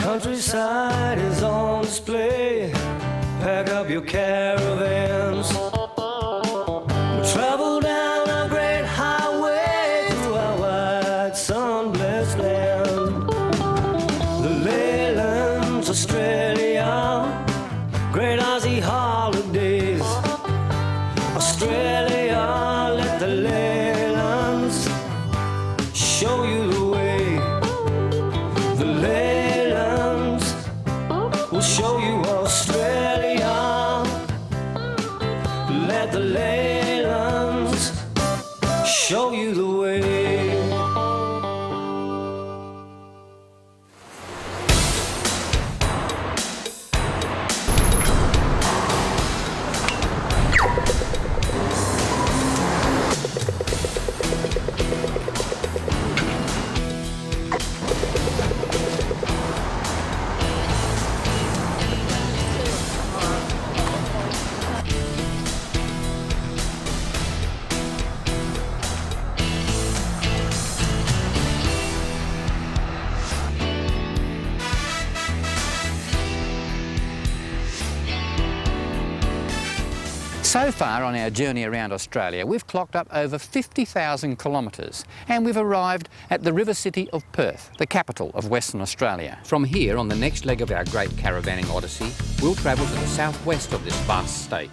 countryside is on display. Pack up your caravans. We'll travel down a great highway through our wide sun-blessed land. The Leylands, Australia, great Aussie holidays. Australia, let the Leylands show you the way. The Leylands will show you Australia. Let the Leylands show you the way. So far on our journey around Australia, we've clocked up over 50,000 kilometres and we've arrived at the river city of Perth, the capital of Western Australia. From here, on the next leg of our great caravanning odyssey, we'll travel to the southwest of this vast state.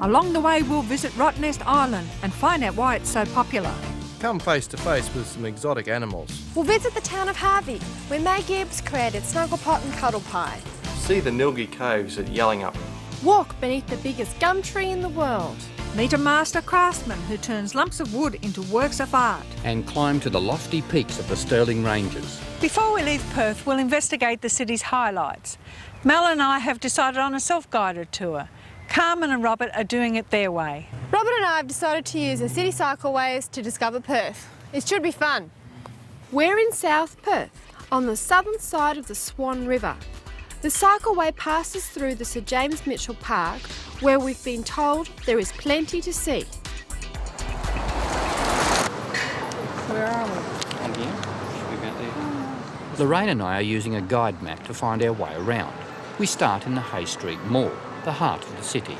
Along the way, we'll visit Rottnest Island and find out why it's so popular. Come face to face with some exotic animals. We'll visit the town of Harvey, where May Gibbs created Snuggle Pot and Cuddle Pie. See the Nilgi Caves at Yellingup. Walk beneath the biggest gum tree in the world. Meet a master craftsman who turns lumps of wood into works of art. And climb to the lofty peaks of the Stirling Ranges. Before we leave Perth, we'll investigate the city's highlights. Mel and I have decided on a self-guided tour. Carmen and Robert are doing it their way. Robert and I have decided to use the city cycleways to discover Perth. It should be fun. We're in South Perth, on the southern side of the Swan River. The cycleway passes through the Sir James Mitchell Park, where we've been told there is plenty to see. Where are we? On here? Should we go there? Lorraine and I are using a guide map to find our way around. We start in the Hay Street Mall, the heart of the city.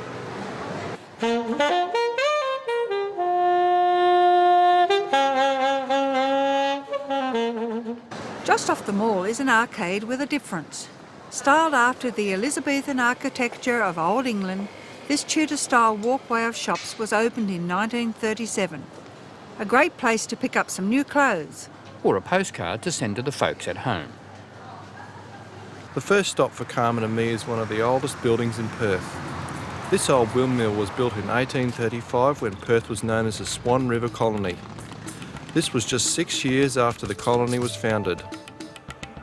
Just off the mall is an arcade with a difference. Styled after the Elizabethan architecture of Old England, this Tudor-style walkway of shops was opened in 1937. A great place to pick up some new clothes. Or a postcard to send to the folks at home. The first stop for Carmen and me is one of the oldest buildings in Perth. This old windmill was built in 1835 when Perth was known as the Swan River Colony. This was just 6 years after the colony was founded.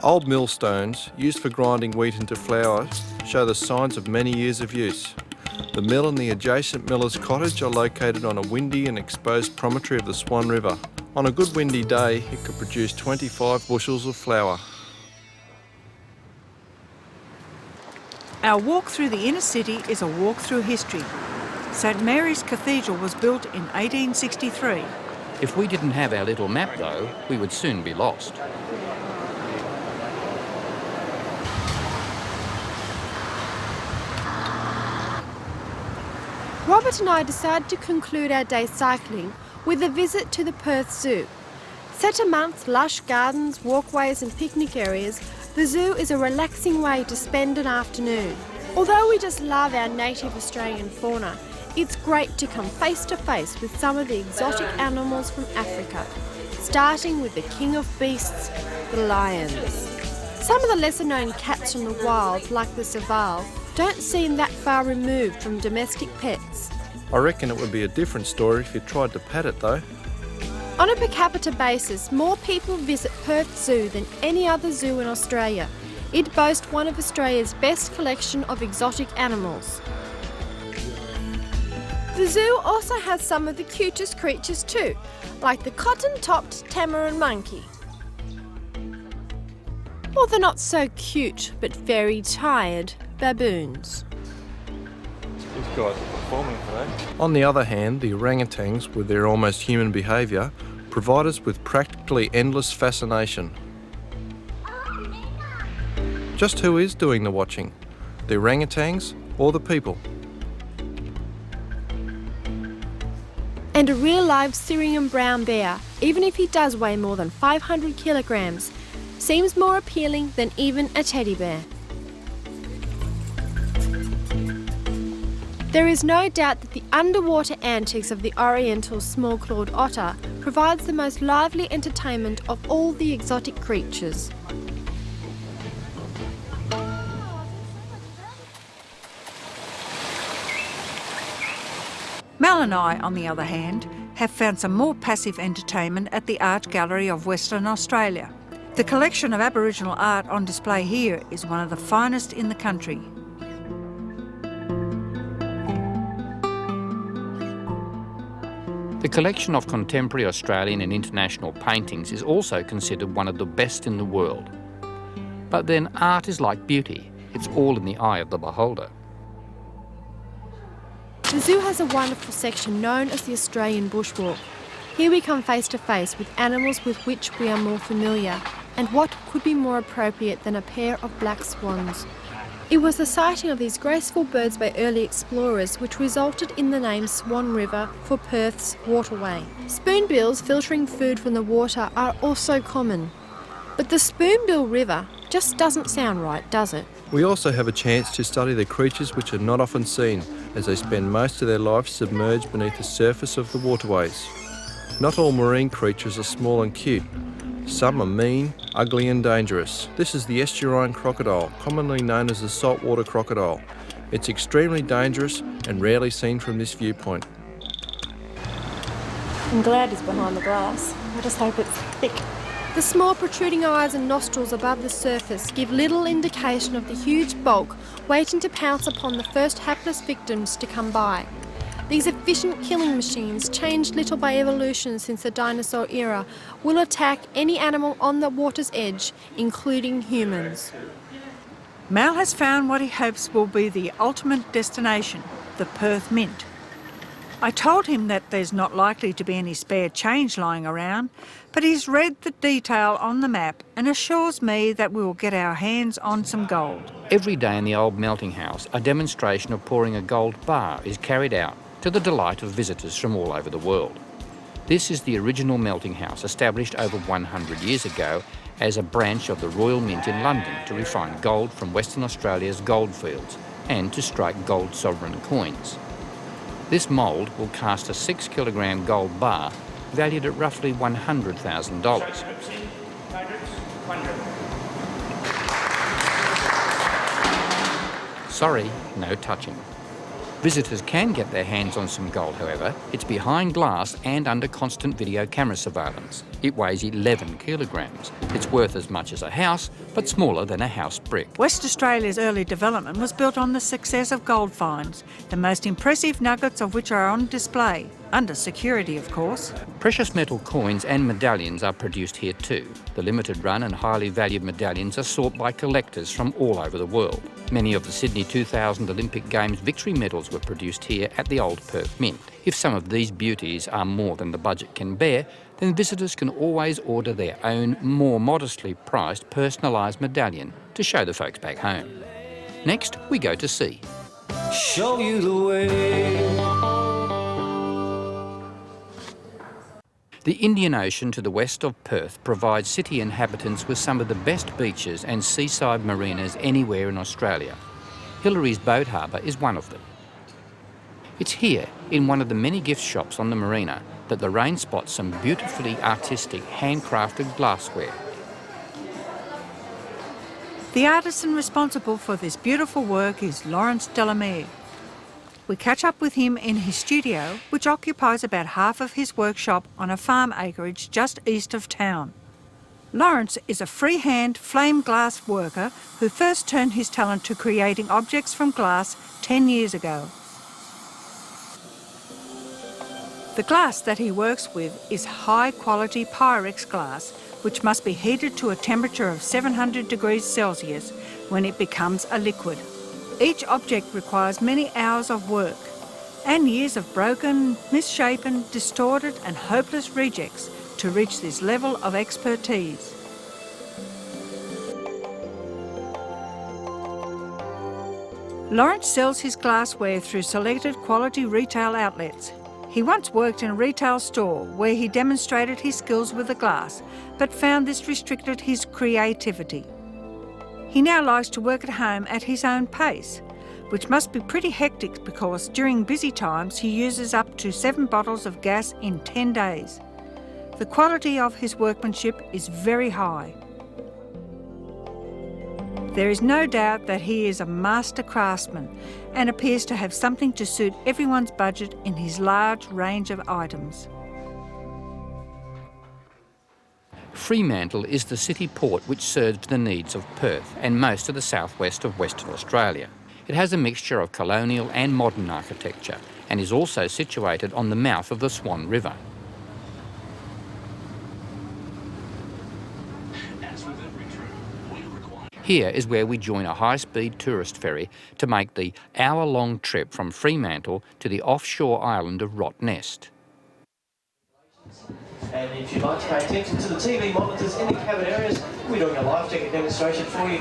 Old millstones, used for grinding wheat into flour, show the signs of many years of use. The mill and the adjacent miller's cottage are located on a windy and exposed promontory of the Swan River. On a good windy day, it could produce 25 bushels of flour. Our walk through the inner city is a walk through history. St Mary's Cathedral was built in 1863. If we didn't have our little map though, we would soon be lost. Robert and I decided to conclude our day cycling with a visit to the Perth Zoo. Set amongst lush gardens, walkways and picnic areas, the zoo is a relaxing way to spend an afternoon. Although we just love our native Australian fauna, it's great to come face to face with some of the exotic animals from Africa, starting with the king of beasts, the lions. Some of the lesser known cats from the wild, like the Serval, don't seem that far removed from domestic pets. I reckon it would be a different story if you tried to pet it though. On a per capita basis, more people visit Perth Zoo than any other zoo in Australia. It boasts one of Australia's best collection of exotic animals. The zoo also has some of the cutest creatures too, like the cotton-topped tamarin monkey. Or the not so cute but very tired baboons. These guys are performing today. On the other hand, the orangutans, with their almost human behaviour, provide us with practically endless fascination. Just who is doing the watching? The orangutans or the people? And a real live Syrian brown bear, even if he does weigh more than 500 kilograms, seems more appealing than even a teddy bear. There is no doubt that the underwater antics of the oriental small-clawed otter provides the most lively entertainment of all the exotic creatures. Mel and I, on the other hand, have found some more passive entertainment at the Art Gallery of Western Australia. The collection of Aboriginal art on display here is one of the finest in the country. The collection of contemporary Australian and international paintings is also considered one of the best in the world. But then art is like beauty, it's all in the eye of the beholder. The zoo has a wonderful section known as the Australian Bushwalk. Here we come face to face with animals with which we are more familiar, and what could be more appropriate than a pair of black swans? It was the sighting of these graceful birds by early explorers which resulted in the name Swan River for Perth's waterway. Spoonbills filtering food from the water are also common. But the Spoonbill River just doesn't sound right, does it? We also have a chance to study the creatures which are not often seen, as they spend most of their life submerged beneath the surface of the waterways. Not all marine creatures are small and cute. Some are mean, ugly and dangerous. This is the estuarine crocodile, commonly known as the saltwater crocodile. It's extremely dangerous and rarely seen from this viewpoint. I'm glad he's behind the glass. I just hope it's thick. The small protruding eyes and nostrils above the surface give little indication of the huge bulk waiting to pounce upon the first hapless victims to come by. These efficient killing machines, changed little by evolution since the dinosaur era, will attack any animal on the water's edge, including humans. Mal has found what he hopes will be the ultimate destination, the Perth Mint. I told him that there's not likely to be any spare change lying around, but he's read the detail on the map and assures me that we will get our hands on some gold. Every day in the old melting house, a demonstration of pouring a gold bar is carried out to the delight of visitors from all over the world. This is the original melting house, established over 100 years ago as a branch of the Royal Mint in London to refine gold from Western Australia's goldfields and to strike gold sovereign coins. This mould will cast a 6 kilogram gold bar valued at roughly $100,000. Sorry, no touching. Visitors can get their hands on some gold, however. It's behind glass and under constant video camera surveillance. It weighs 11 kilograms. It's worth as much as a house, but smaller than a house brick. West Australia's early development was built on the success of gold finds, the most impressive nuggets of which are on display, under security of course. Precious metal coins and medallions are produced here too. The limited run and highly valued medallions are sought by collectors from all over the world. Many of the Sydney 2000 Olympic Games victory medals were produced here at the old Perth Mint. If some of these beauties are more than the budget can bear, then visitors can always order their own, more modestly priced, personalised medallion to show the folks back home. Next, we go to sea. Show you the way. The Indian Ocean to the west of Perth provides city inhabitants with some of the best beaches and seaside marinas anywhere in Australia. Hillary's Boat Harbour is one of them. It's here, in one of the many gift shops on the marina, that Lorraine spots some beautifully artistic handcrafted glassware. The artisan responsible for this beautiful work is Lawrence Delamere. We catch up with him in his studio, which occupies about half of his workshop on a farm acreage just east of town. Lawrence is a freehand flame glass worker who first turned his talent to creating objects from glass 10 years ago. The glass that he works with is high-quality Pyrex glass, which must be heated to a temperature of 700 degrees Celsius when it becomes a liquid. Each object requires many hours of work and years of broken, misshapen, distorted and hopeless rejects to reach this level of expertise. Lawrence sells his glassware through selected quality retail outlets. He once worked in a retail store where he demonstrated his skills with the glass, but found this restricted his creativity. He now likes to work at home at his own pace, which must be pretty hectic because during busy times he uses up to 7 bottles of gas in 10 days. The quality of his workmanship is very high. There is no doubt that he is a master craftsman and appears to have something to suit everyone's budget in his large range of items. Fremantle is the city port which serves the needs of Perth and most of the southwest of Western Australia. It has a mixture of colonial and modern architecture and is also situated on the mouth of the Swan River. Here is where we join a high-speed tourist ferry to make the hour-long trip from Fremantle to the offshore island of Rottnest. And if you'd like to pay attention to the TV monitors in the cabin areas, we're doing a life jacket demonstration for you.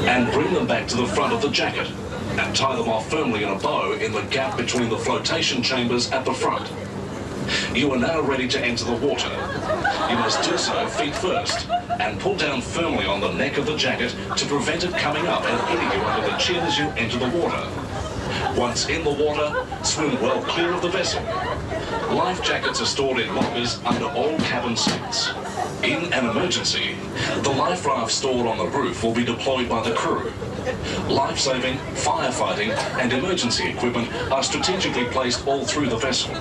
And bring them back to the front of the jacket and tie them off firmly in a bow in the gap between the flotation chambers at the front. You are now ready to enter the water. You must do so feet first and pull down firmly on the neck of the jacket to prevent it coming up and hitting you under the chin as you enter the water. Once in the water, swim well clear of the vessel. Life jackets are stored in lockers under all cabin seats. In an emergency, the life raft stored on the roof will be deployed by the crew. Life-saving, firefighting and emergency equipment are strategically placed all through the vessel.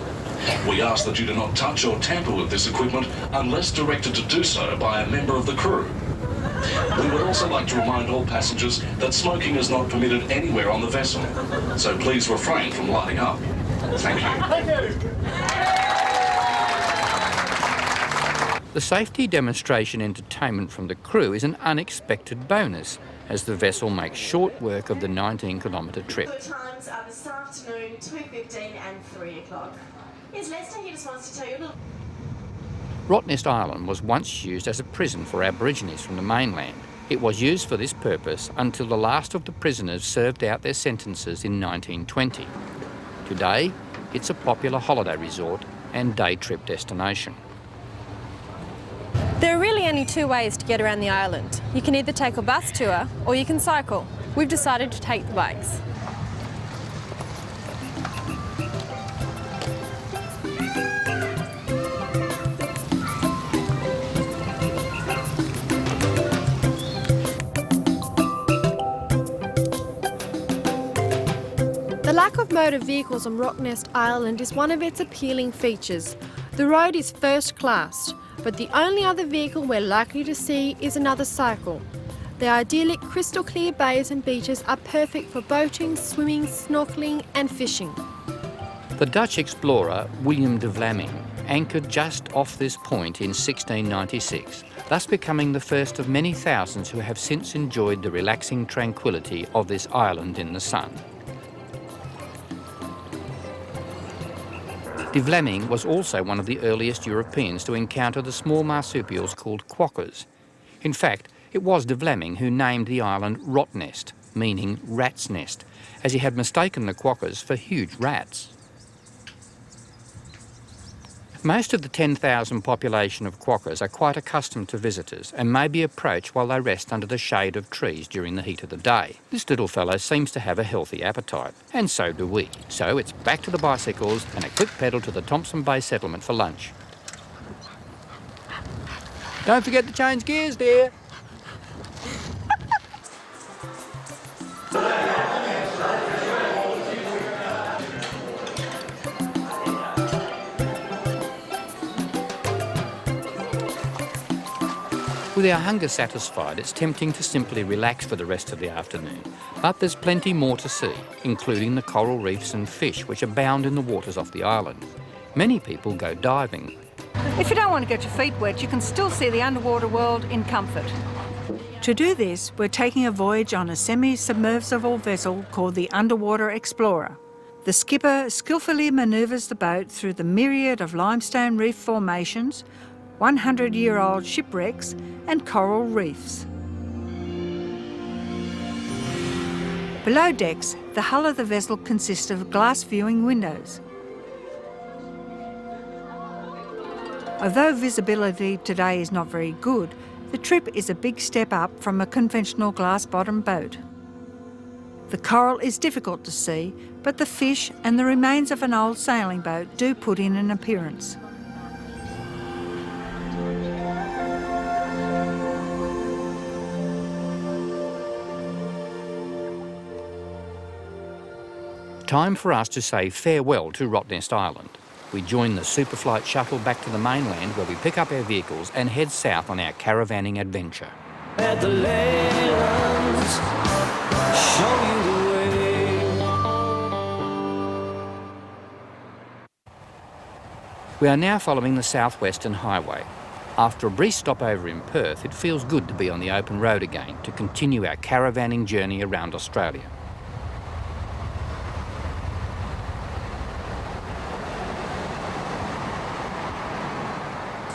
We ask that you do not touch or tamper with this equipment unless directed to do so by a member of the crew. We would also like to remind all passengers that smoking is not permitted anywhere on the vessel, so please refrain from lighting up. Thank you. The safety demonstration entertainment from the crew is an unexpected bonus as the vessel makes short work of the 19-kilometre trip. The times are this afternoon, 2:15 and 3 o'clock. Yes, Lester, he just wants to tell you a little... Rottnest Island was once used as a prison for Aborigines from the mainland. It was used for this purpose until the last of the prisoners served out their sentences in 1920. Today, it's a popular holiday resort and day trip destination. There are really only 2 ways to get around the island. You can either take a bus tour or you can cycle. We've decided to take the bikes. The lack of motor vehicles on Rottnest Island is one of its appealing features. The road is first class, but the only other vehicle we're likely to see is another cycle. The idyllic crystal clear bays and beaches are perfect for boating, swimming, snorkelling and fishing. The Dutch explorer William de Vlaming anchored just off this point in 1696, thus becoming the first of many thousands who have since enjoyed the relaxing tranquility of this island in the sun. De Vlaming was also one of the earliest Europeans to encounter the small marsupials called quokkas. In fact, it was de Vlaming who named the island Rottnest, meaning rat's nest, as he had mistaken the quokkas for huge rats. Most of the 10,000 population of quokkas are quite accustomed to visitors and may be approached while they rest under the shade of trees during the heat of the day. This little fellow seems to have a healthy appetite, and so do we. So it's back to the bicycles and a quick pedal to the Thompson Bay settlement for lunch. Don't forget to change gears, dear. With our hunger satisfied, it's tempting to simply relax for the rest of the afternoon. But there's plenty more to see, including the coral reefs and fish which abound in the waters off the island. Many people go diving. If you don't want to get your feet wet, you can still see the underwater world in comfort. To do this, we're taking a voyage on a semi-submersible vessel called the Underwater Explorer. The skipper skillfully manoeuvres the boat through the myriad of limestone reef formations, 100-year-old shipwrecks and coral reefs. Below decks, the hull of the vessel consists of glass viewing windows. Although visibility today is not very good, the trip is a big step up from a conventional glass-bottomed boat. The coral is difficult to see, but the fish and the remains of an old sailing boat do put in an appearance. Time for us to say farewell to Rottnest Island. We join the Superflight shuttle back to the mainland where we pick up our vehicles and head south on our caravanning adventure. At the Leylands, show you the way. We are now following the Southwestern Highway. After a brief stopover in Perth, it feels good to be on the open road again to continue our caravanning journey around Australia.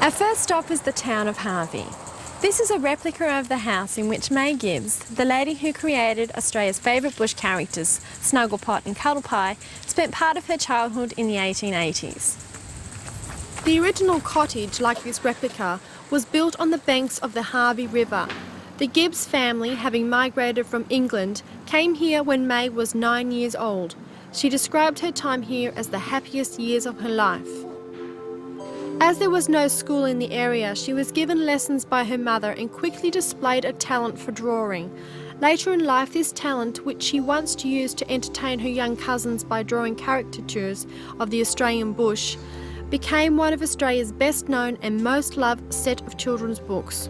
Our first stop is the town of Harvey. This is a replica of the house in which May Gibbs, the lady who created Australia's favourite bush characters, Snugglepot and Cuddlepie, spent part of her childhood in the 1880s. The original cottage, like this replica, was built on the banks of the Harvey River. The Gibbs family, having migrated from England, came here when May was 9 years old. She described her time here as the happiest years of her life. As there was no school in the area, she was given lessons by her mother and quickly displayed a talent for drawing. Later in life, this talent, which she once used to entertain her young cousins by drawing caricatures of the Australian bush, became one of Australia's best known and most loved set of children's books.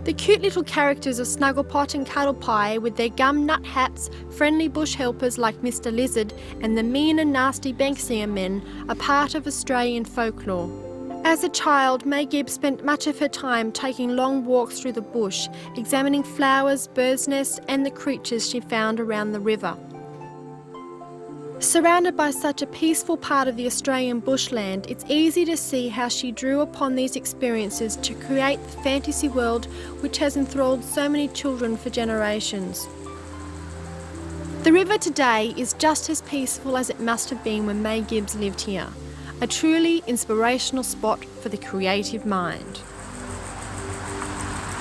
The cute little characters of Snugglepot and Cuddlepie, with their gum nut hats, friendly bush helpers like Mr. Lizard, and the mean and nasty Banksia men, are part of Australian folklore. As a child, May Gibbs spent much of her time taking long walks through the bush, examining flowers, birds' nests, and the creatures she found around the river. Surrounded by such a peaceful part of the Australian bushland, it's easy to see how she drew upon these experiences to create the fantasy world which has enthralled so many children for generations. The river today is just as peaceful as it must have been when May Gibbs lived here. A truly inspirational spot for the creative mind.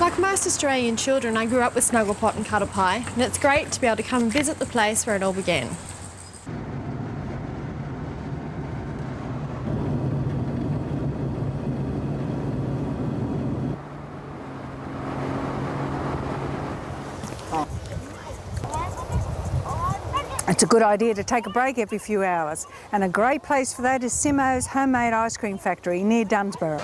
Like most Australian children, I grew up with Snugglepot and Cuddlepie, and it's great to be able to come and visit the place where it all began. It's a good idea to take a break every few hours, and a great place for that is Simo's homemade ice cream factory near Dunsborough.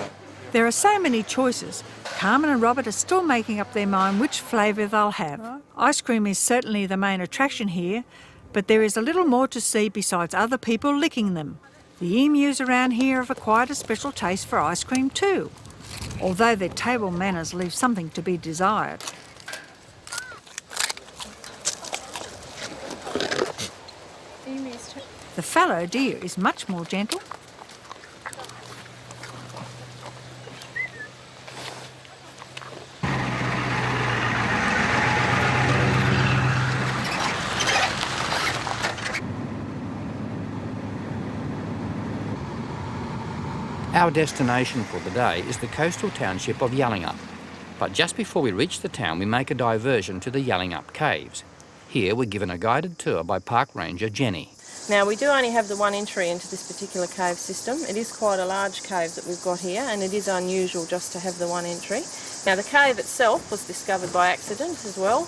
There are so many choices. Carmen and Robert are still making up their mind which flavour they'll have. Ice cream is certainly the main attraction here, but there is a little more to see besides other people licking them. The emus around here have acquired a special taste for ice cream too, although their table manners leave something to be desired. The fallow deer is much more gentle. Our destination for the day is the coastal township of Yallingup. But just before we reach the town, we make a diversion to the Yallingup Caves. Here we're given a guided tour by Park Ranger Jenny. Now, we do only have the one entry into this particular cave system. It is quite a large cave that we've got here, and it is unusual just to have the one entry. Now, the cave itself was discovered by accident as well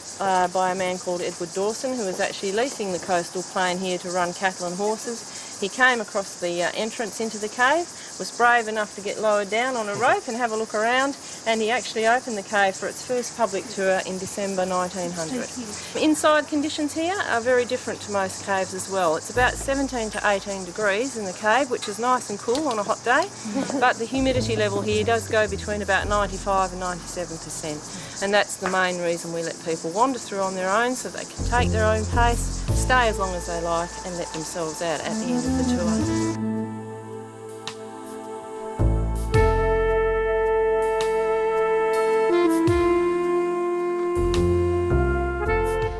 by a man called Edward Dawson, who was actually leasing the coastal plain here to run cattle and horses. He came across the entrance into the cave, was brave enough to get lowered down on a rope and have a look around, and he actually opened the cave for its first public tour in December 1900. Inside conditions here are very different to most caves as well. It's about 17 to 18 degrees in the cave, which is nice and cool on a hot day, but the humidity level here does go between about 95 and 97%, and that's the main reason we let people wander through on their own, so they can take their own pace, stay as long as they like, and let themselves out at the end of the tour.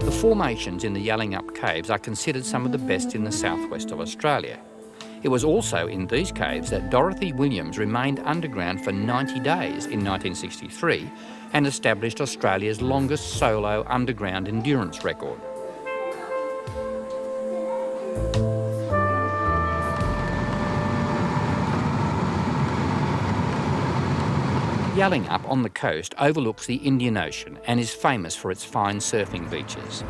The formations in the Yallingup Caves are considered some of the best in the southwest of Australia. It was also in these caves that Dorothy Williams remained underground for 90 days in 1963 and established Australia's longest solo underground endurance record. Yallingup on the coast overlooks the Indian Ocean and is famous for its fine surfing beaches.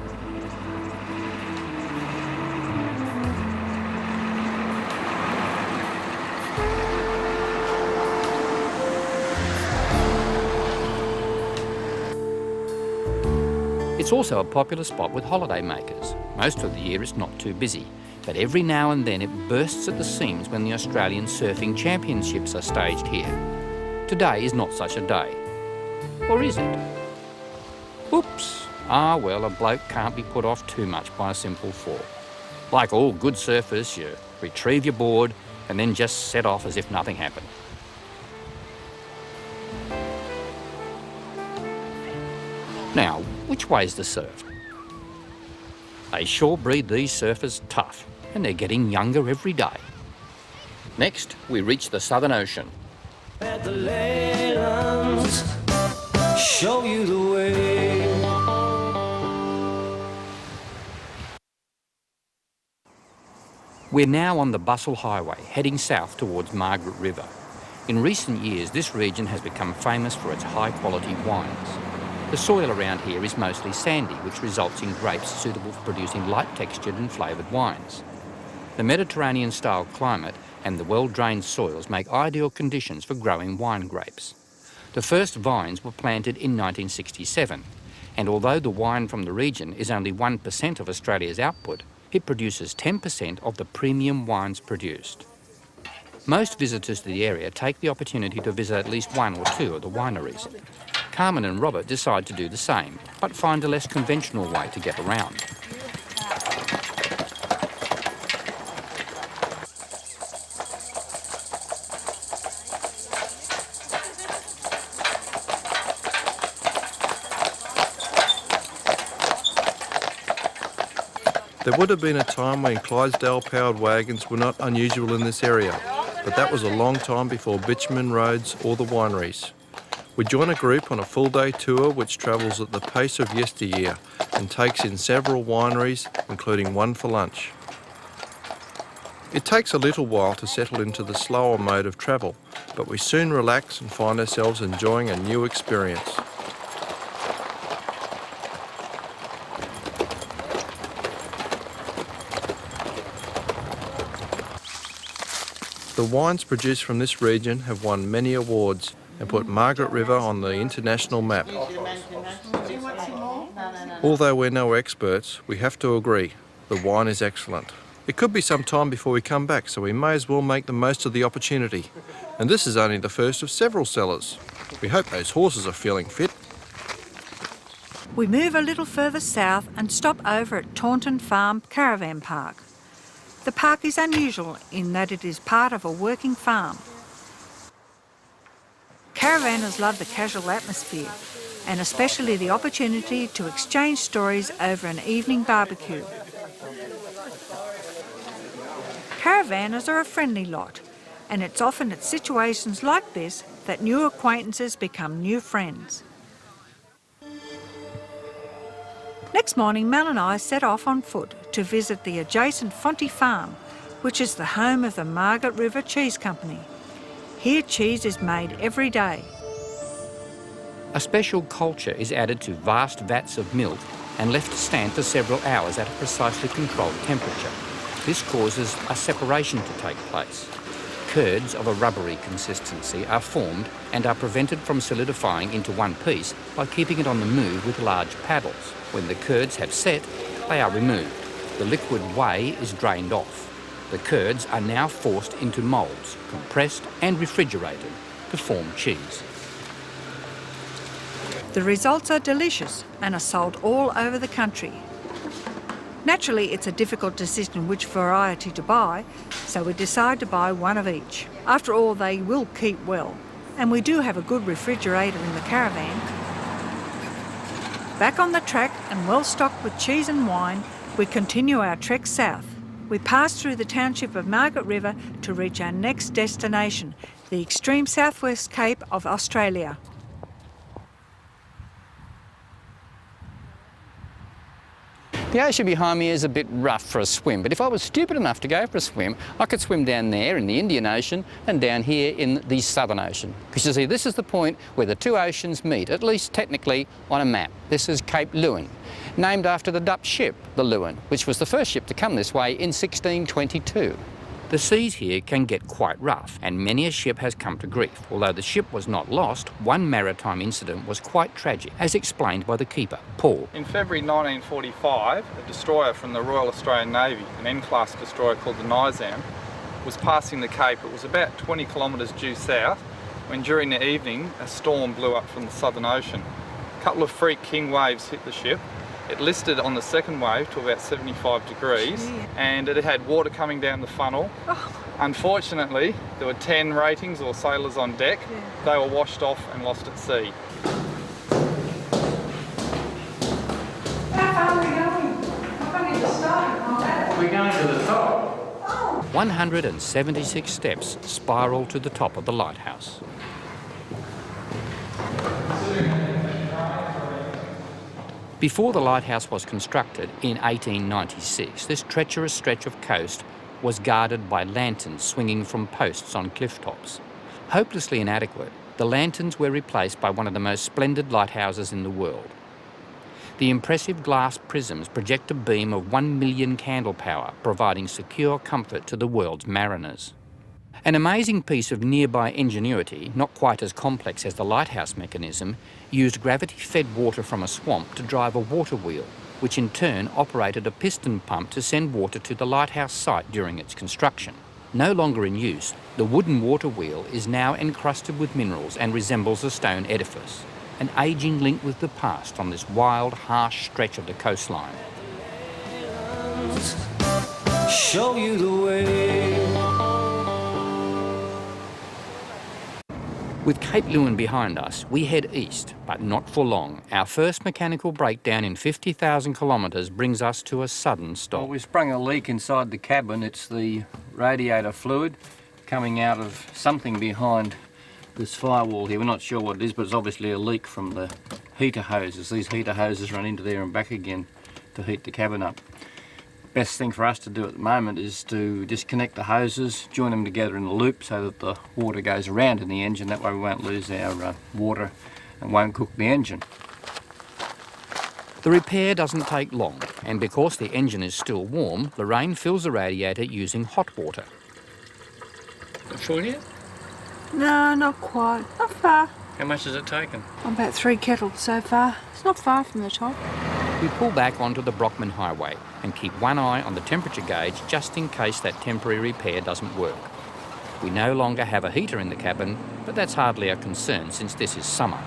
It's also a popular spot with holiday makers. Most of the year it's not too busy, but every now and then it bursts at the seams when the Australian Surfing Championships are staged here. Today is not such a day. Or is it? Oops. Ah well, a bloke can't be put off too much by a simple fall. Like all good surfers, you retrieve your board and then just set off as if nothing happened. Now, which way's the surf? They sure breed these surfers tough, and they're getting younger every day. Next, we reach the Southern Ocean. At the Leylands, show you the way. We're now on the Bustle Highway, heading south towards Margaret River. In recent years, this region has become famous for its high-quality wines. The soil around here is mostly sandy, which results in grapes suitable for producing light-textured and flavoured wines. The Mediterranean-style climate and the well-drained soils make ideal conditions for growing wine grapes. The first vines were planted in 1967, and although the wine from the region is only 1% of Australia's output, it produces 10% of the premium wines produced. Most visitors to the area take the opportunity to visit at least one or two of the wineries. Carmen and Robert decide to do the same, but find a less conventional way to get around. There would have been a time when Clydesdale-powered wagons were not unusual in this area, but that was a long time before bitumen roads or the wineries. We join a group on a full-day tour which travels at the pace of yesteryear and takes in several wineries, including one for lunch. It takes a little while to settle into the slower mode of travel, but we soon relax and find ourselves enjoying a new experience. The wines produced from this region have won many awards and put Margaret River on the international map. Although we're no experts, we have to agree, the wine is excellent. It could be some time before we come back, so we may as well make the most of the opportunity. And this is only the first of several cellars. We hope those horses are feeling fit. We move a little further south and stop over at Taunton Farm Caravan Park. The park is unusual in that it is part of a working farm. Caravanners love the casual atmosphere and especially the opportunity to exchange stories over an evening barbecue. Caravanners are a friendly lot, and it's often at situations like this that new acquaintances become new friends. Next morning, Mel and I set off on foot to visit the adjacent Fonty Farm, which is the home of the Margaret River Cheese Company. Here cheese is made every day. A special culture is added to vast vats of milk and left to stand for several hours at a precisely controlled temperature. This causes a separation to take place. Curds of a rubbery consistency are formed and are prevented from solidifying into one piece by keeping it on the move with large paddles. When the curds have set, they are removed. The liquid whey is drained off. The curds are now forced into moulds, compressed and refrigerated to form cheese. The results are delicious and are sold all over the country. Naturally, it's a difficult decision which variety to buy, so we decide to buy one of each. After all, they will keep well, and we do have a good refrigerator in the caravan. Back on the track and well stocked with cheese and wine, we continue our trek south. We pass through the township of Margaret River to reach our next destination, the extreme southwest Cape of Australia. The ocean behind me is a bit rough for a swim, but if I was stupid enough to go for a swim, I could swim down there in the Indian Ocean and down here in the Southern Ocean. Because you see, this is the point where the two oceans meet, at least technically on a map. This is Cape Leeuwin, named after the Dutch ship, the Leeuwin, which was the first ship to come this way in 1622. The seas here can get quite rough, and many a ship has come to grief. Although the ship was not lost, one maritime incident was quite tragic, as explained by the keeper, Paul. In February 1945, a destroyer from the Royal Australian Navy, an N-class destroyer called the Nizam, was passing the Cape. It was about 20 kilometres due south, when during the evening a storm blew up from the Southern Ocean. A couple of freak king waves hit the ship. It listed on the second wave to about 75 degrees, and it had water coming down the funnel. Unfortunately, there were 10 ratings or sailors on deck. They were washed off and lost at sea. How far are we going? I've only just started. We're going to the top. 176 steps spiral to the top of the lighthouse. Before the lighthouse was constructed in 1896, this treacherous stretch of coast was guarded by lanterns swinging from posts on cliff tops. Hopelessly inadequate, the lanterns were replaced by one of the most splendid lighthouses in the world. The impressive glass prisms project a beam of 1 million candle power, providing secure comfort to the world's mariners. An amazing piece of nearby ingenuity, not quite as complex as the lighthouse mechanism, used gravity-fed water from a swamp to drive a water wheel, which in turn operated a piston pump to send water to the lighthouse site during its construction. No longer in use, the wooden water wheel is now encrusted with minerals and resembles a stone edifice, an ageing link with the past on this wild, harsh stretch of the coastline. Show you the way. With Cape Leeuwin behind us, we head east, but not for long. Our first mechanical breakdown in 50,000 kilometres brings us to a sudden stop. Well, we sprung a leak inside the cabin. It's the radiator fluid coming out of something behind this firewall here. We're not sure what it is, but it's obviously a leak from the heater hoses. These heater hoses run into there and back again to heat the cabin up. Best thing for us to do at the moment is to disconnect the hoses, join them together in a loop so that the water goes around in the engine. That way we won't lose our water and won't cook the engine. The repair doesn't take long, and because the engine is still warm, Lorraine fills the radiator using hot water. Full yet? No, not quite. Not far. How much has it taken? About 3 kettles so far. It's not far from the top. We pull back onto the Brockman Highway and keep one eye on the temperature gauge just in case that temporary repair doesn't work. We no longer have a heater in the cabin, but that's hardly a concern since this is summer.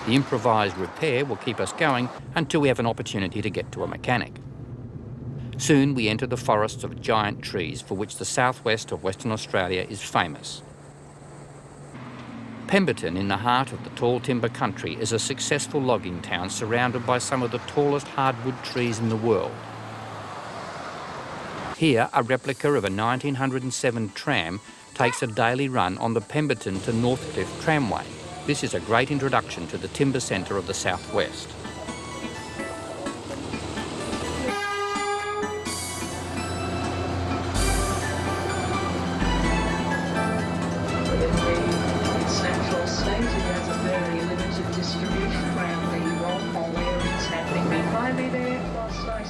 The improvised repair will keep us going until we have an opportunity to get to a mechanic. Soon we enter the forests of giant trees for which the southwest of Western Australia is famous. Pemberton, in the heart of the tall timber country, is a successful logging town surrounded by some of the tallest hardwood trees in the world. Here, a replica of a 1907 tram takes a daily run on the Pemberton to Northcliffe tramway. This is a great introduction to the timber centre of the southwest.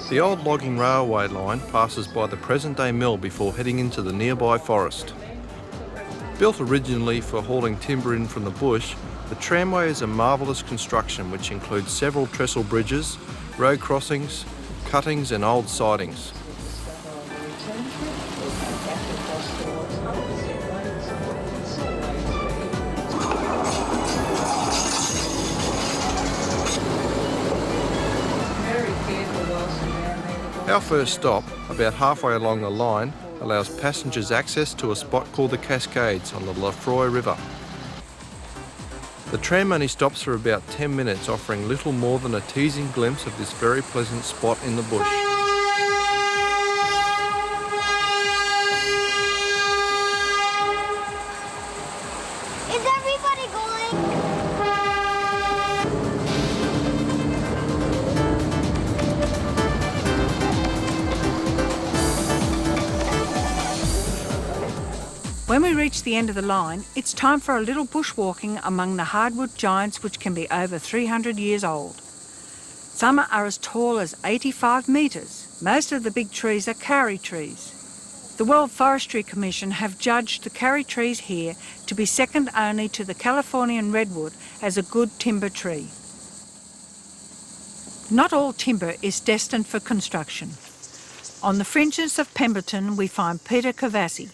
The old logging railway line passes by the present-day mill before heading into the nearby forest. Built originally for hauling timber in from the bush, the tramway is a marvellous construction which includes several trestle bridges, road crossings, cuttings and old sidings. Our first stop, about halfway along the line, allows passengers access to a spot called the Cascades on the Lefroy River. The tram only stops for about 10 minutes, offering little more than a teasing glimpse of this very pleasant spot in the bush. Is everybody going? When we reach the end of the line, it's time for a little bushwalking among the hardwood giants which can be over 300 years old. Some are as tall as 85 metres. Most of the big trees are karri trees. The World Forestry Commission have judged the karri trees here to be second only to the Californian redwood as a good timber tree. Not all timber is destined for construction. On the fringes of Pemberton we find Peter Cavassi,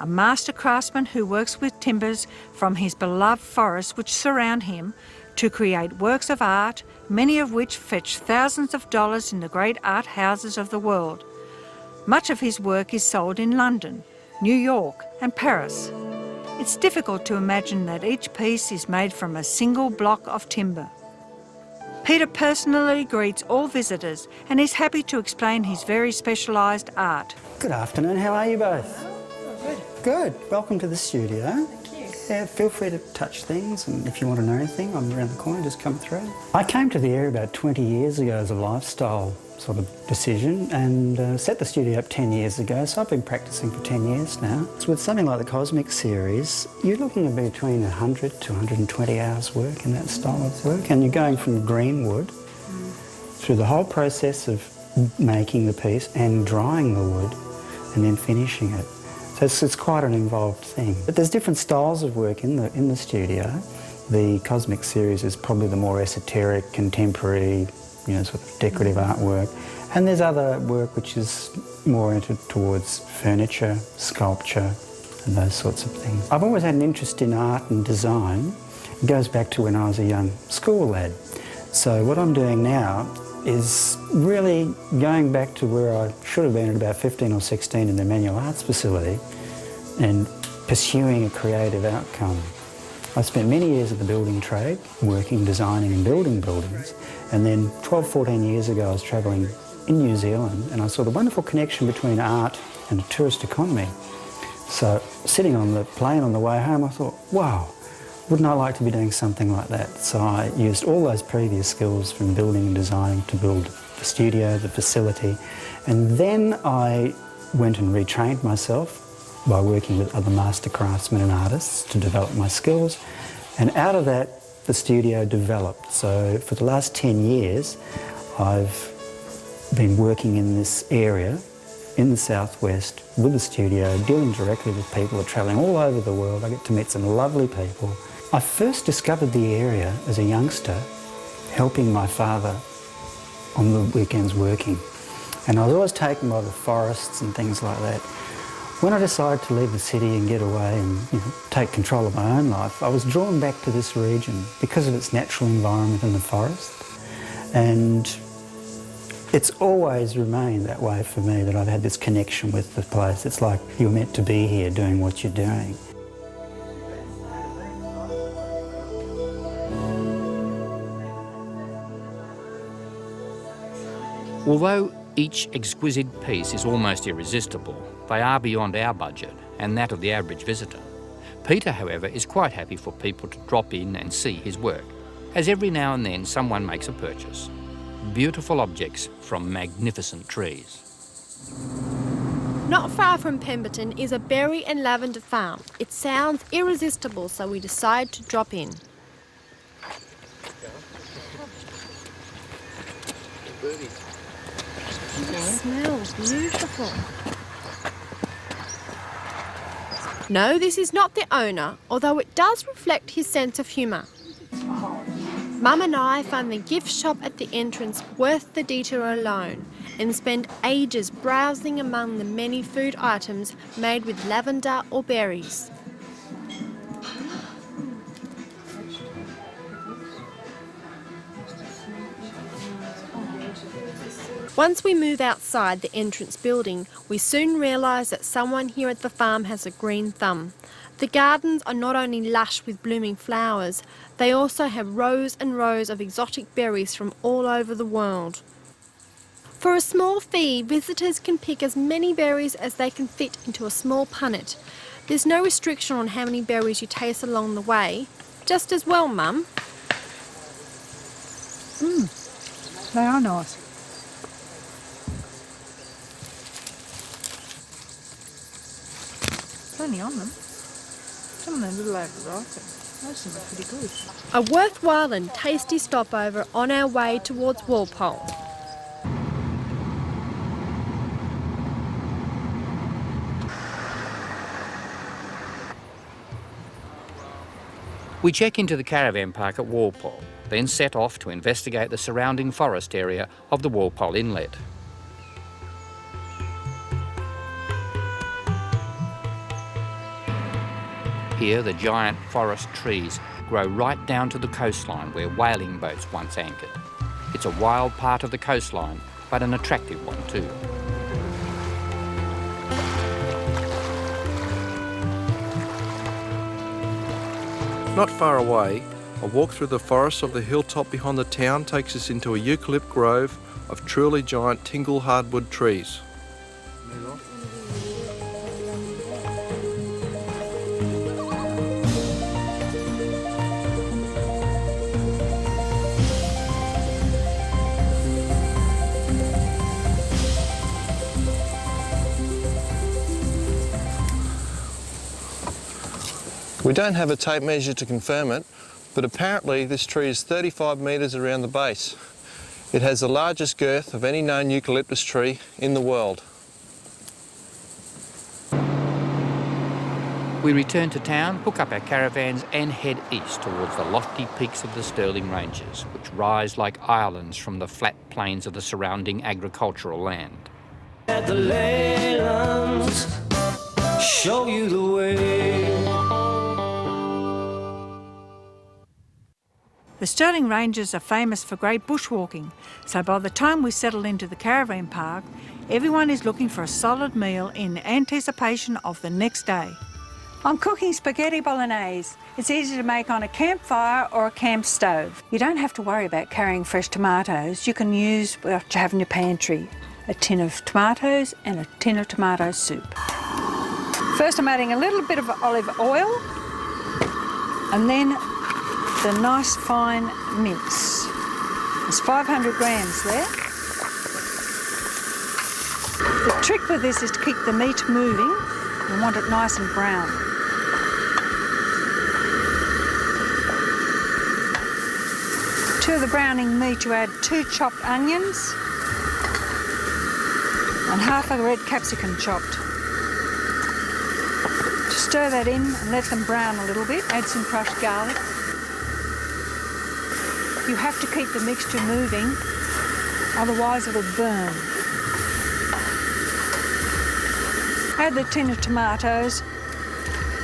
a master craftsman who works with timbers from his beloved forests which surround him to create works of art, many of which fetch thousands of dollars in the great art houses of the world. Much of his work is sold in London, New York and Paris. It's difficult to imagine that each piece is made from a single block of timber. Peter personally greets all visitors and is happy to explain his very specialised art. Good afternoon, how are you both? Good. Welcome to the studio. Thank you. Yeah, feel free to touch things, and if you want to know anything, I'm around the corner, just come through. I came to the area about 20 years ago as a lifestyle sort of decision and set the studio up 10 years ago, so I've been practising for 10 years now. So with something like the Cosmic series, you're looking at between 100 to 120 hours work in that style of work, and you're going from green wood through the whole process of making the piece and drying the wood and then finishing it. So it's quite an involved thing. But there's different styles of work in the studio. The Cosmic series is probably the more esoteric, contemporary, sort of decorative artwork. And there's other work which is more oriented towards furniture, sculpture, and those sorts of things. I've always had an interest in art and design. It goes back to when I was a young school lad. So what I'm doing now is really going back to where I should have been at about 15 or 16 in the manual arts facility and pursuing a creative outcome. I spent many years at the building trade, working, designing and building buildings, and then 12, 14 years ago I was travelling in New Zealand and I saw the wonderful connection between art and the tourist economy. So sitting on the plane on the way home I thought, wow, wouldn't I like to be doing something like that? So I used all those previous skills from building and designing to build the studio, the facility, and then I went and retrained myself by working with other master craftsmen and artists to develop my skills, and out of that the studio developed. So for the last 10 years I've been working in this area in the southwest with the studio, dealing directly with people who are travelling all over the world. I get to meet some lovely people. I first discovered the area as a youngster, helping my father on the weekends working. And I was always taken by the forests and things like that. When I decided to leave the city and get away and take control of my own life, I was drawn back to this region because of its natural environment and the forest. And it's always remained that way for me, that I've had this connection with the place. It's like you're meant to be here doing what you're doing. Although each exquisite piece is almost irresistible, they are beyond our budget and that of the average visitor. Peter, however, is quite happy for people to drop in and see his work, as every now and then someone makes a purchase. Beautiful objects from magnificent trees. Not far from Pemberton is a berry and lavender farm. It sounds irresistible, so we decide to drop in. It smells beautiful. No, this is not the owner, although it does reflect his sense of humour. Mum and I find the gift shop at the entrance worth the detour alone and spend ages browsing among the many food items made with lavender or berries. Once we move outside the entrance building, we soon realise that someone here at the farm has a green thumb. The gardens are not only lush with blooming flowers, they also have rows and rows of exotic berries from all over the world. For a small fee, visitors can pick as many berries as they can fit into a small punnet. There's no restriction on how many berries you taste along the way. Just as well, Mum. They are nice. Plenty on them. Some of them are a little overripe. Most of them are pretty good. A worthwhile and tasty stopover on our way towards Walpole. We check into the caravan park at Walpole, then set off to investigate the surrounding forest area of the Walpole Inlet. Here, the giant forest trees grow right down to the coastline where whaling boats once anchored. It's a wild part of the coastline, but an attractive one too. Not far away, a walk through the forest of the hilltop behind the town takes us into a eucalypt grove of truly giant tingle hardwood trees. We don't have a tape measure to confirm it, but apparently this tree is 35 metres around the base. It has the largest girth of any known eucalyptus tree in the world. We return to town, hook up our caravans and head east towards the lofty peaks of the Stirling Ranges, which rise like islands from the flat plains of the surrounding agricultural land. At the Leylands, show you the way. The Stirling Ranges are famous for great bushwalking, so by the time we settle into the caravan park, everyone is looking for a solid meal in anticipation of the next day. I'm cooking spaghetti bolognese. It's easy to make on a campfire or a camp stove. You don't have to worry about carrying fresh tomatoes. You can use what you have in your pantry, a tin of tomatoes and a tin of tomato soup. First I'm adding a little bit of olive oil and then the nice fine mince. There's 500 grams there. The trick with this is to keep the meat moving. You want it nice and brown. To the browning meat you add 2 chopped onions and half a red capsicum chopped. Stir that in and let them brown a little bit. Add some crushed garlic. You have to keep the mixture moving, otherwise it'll burn. Add the tin of tomatoes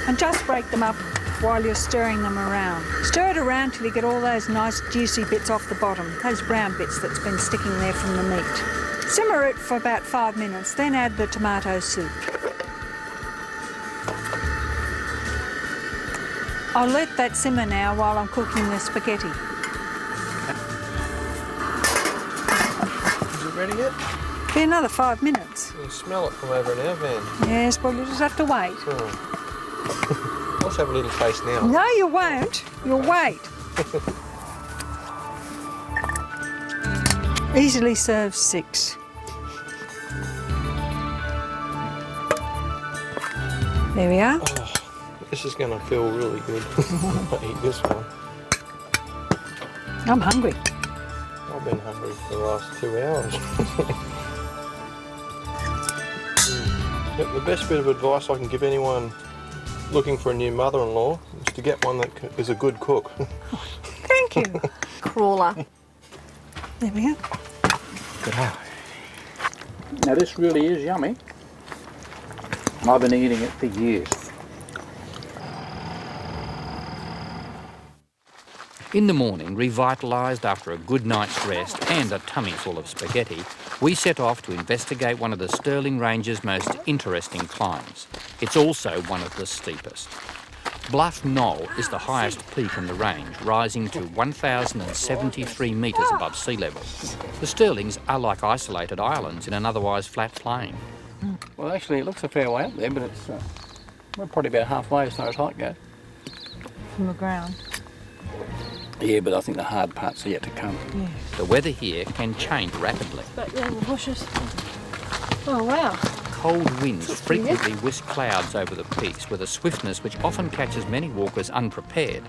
and just break them up while you're stirring them around. Stir it around till you get all those nice juicy bits off the bottom, those brown bits that's been sticking there from the meat. Simmer it for about 5 minutes, then add the tomato soup. I'll let that simmer now while I'm cooking the spaghetti. Ready yet? Be another 5 minutes. You can smell it from over in our van. Yes, well, you just have to wait. Oh. Let's have a little taste now. No, you won't. You'll wait. Easily serves 6. There we are. Oh, this is going to feel really good. I'll eat this one. I'm hungry. I've been hungry for the last 2 hours. Yep, the best bit of advice I can give anyone looking for a new mother-in-law is to get one that is a good cook. Thank you. Crawler. There we go. Now this really is yummy. I've been eating it for years. In the morning, revitalised after a good night's rest and a tummy full of spaghetti, we set off to investigate one of the Stirling Ranges' most interesting climbs. It's also one of the steepest. Bluff Knoll is the highest peak in the range, rising to 1,073 metres above sea level. The Stirlings are like isolated islands in an otherwise flat plain. Well, actually, it looks a fair way up there, but it's we're probably about halfway as far as height goes. From the ground? Yeah, but I think the hard parts are yet to come. Yeah. The weather here can change rapidly. Back there in the bushes. Oh, wow. Cold winds frequently whisk clouds over the peaks with a swiftness which often catches many walkers unprepared.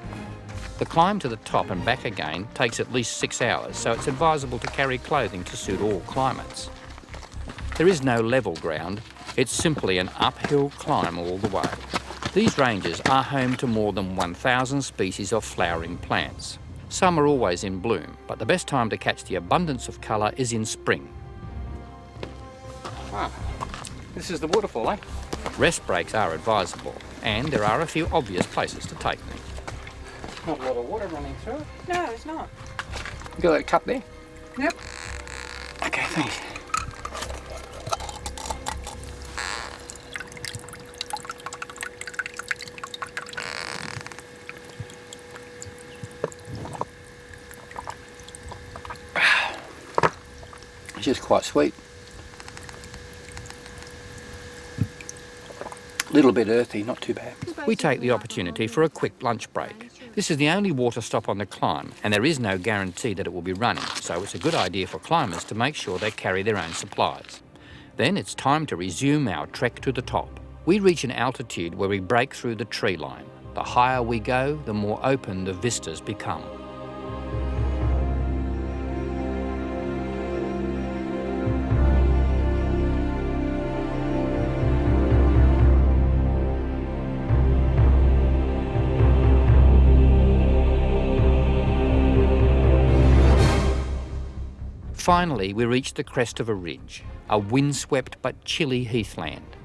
The climb to the top and back again takes at least 6 hours, so it's advisable to carry clothing to suit all climates. There is no level ground, it's simply an uphill climb all the way. These ranges are home to more than 1,000 species of flowering plants. Some are always in bloom, but the best time to catch the abundance of colour is in spring. Ah, this is the waterfall, eh? Rest breaks are advisable, and there are a few obvious places to take them. Not a lot of water running through it. No, it's not. You got that cup there? Yep. Okay, thanks. It's just quite sweet. A little bit earthy, not too bad. We take the opportunity for a quick lunch break. This is the only water stop on the climb, and there is no guarantee that it will be running, so it's a good idea for climbers to make sure they carry their own supplies. Then it's time to resume our trek to the top. We reach an altitude where we break through the tree line. The higher we go, the more open the vistas become. Finally, we reach the crest of a ridge, a windswept but chilly heathland,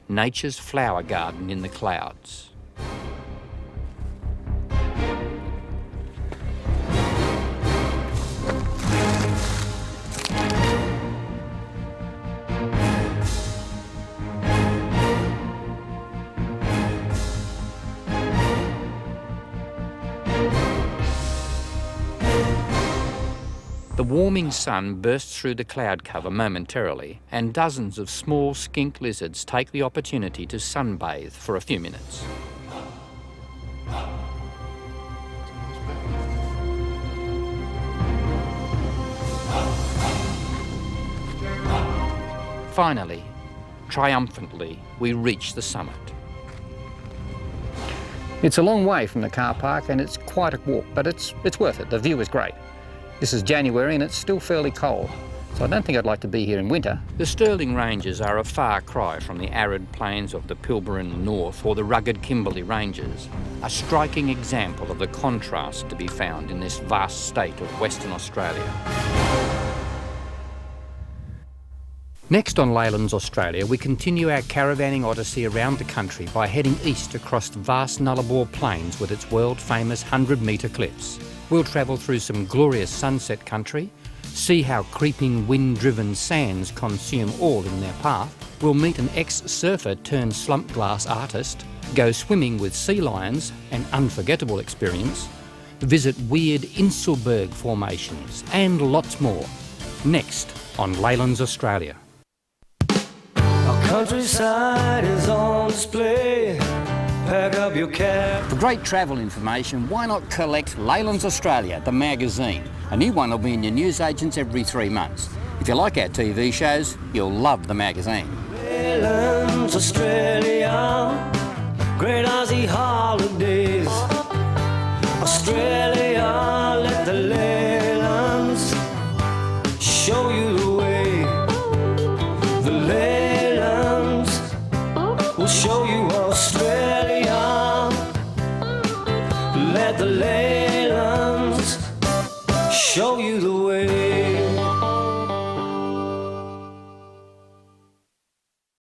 nature's flower garden in the clouds. The warming sun bursts through the cloud cover momentarily, and dozens of small skink lizards take the opportunity to sunbathe for a few minutes. Finally, triumphantly, we reach the summit. It's a long way from the car park and it's quite a walk, but it's worth it. The view is great. This is January and it's still fairly cold, so I don't think I'd like to be here in winter. The Stirling Ranges are a far cry from the arid plains of the Pilbara in the north or the rugged Kimberley Ranges, a striking example of the contrast to be found in this vast state of Western Australia. Next on Leyland's Australia, we continue our caravanning odyssey around the country by heading east across the vast Nullarbor Plains with its world-famous 100-metre cliffs. We'll travel through some glorious sunset country, see how creeping wind-driven sands consume all in their path. We'll meet an ex-surfer turned slump glass artist, go swimming with sea lions, an unforgettable experience, visit weird Inselberg formations, and lots more. Next on Leyland's Australia. Our countryside is on display. Pack up your cab. For great travel information, why not collect Leyland's Australia, the magazine? A new one will be in your newsagents every 3 months. If you like our TV shows, you'll love the magazine. Leyland's Australia, great Aussie holidays. Australia, let the Leylands show you the way. The Leylands will show you Australia. Let the Leylands show you the way.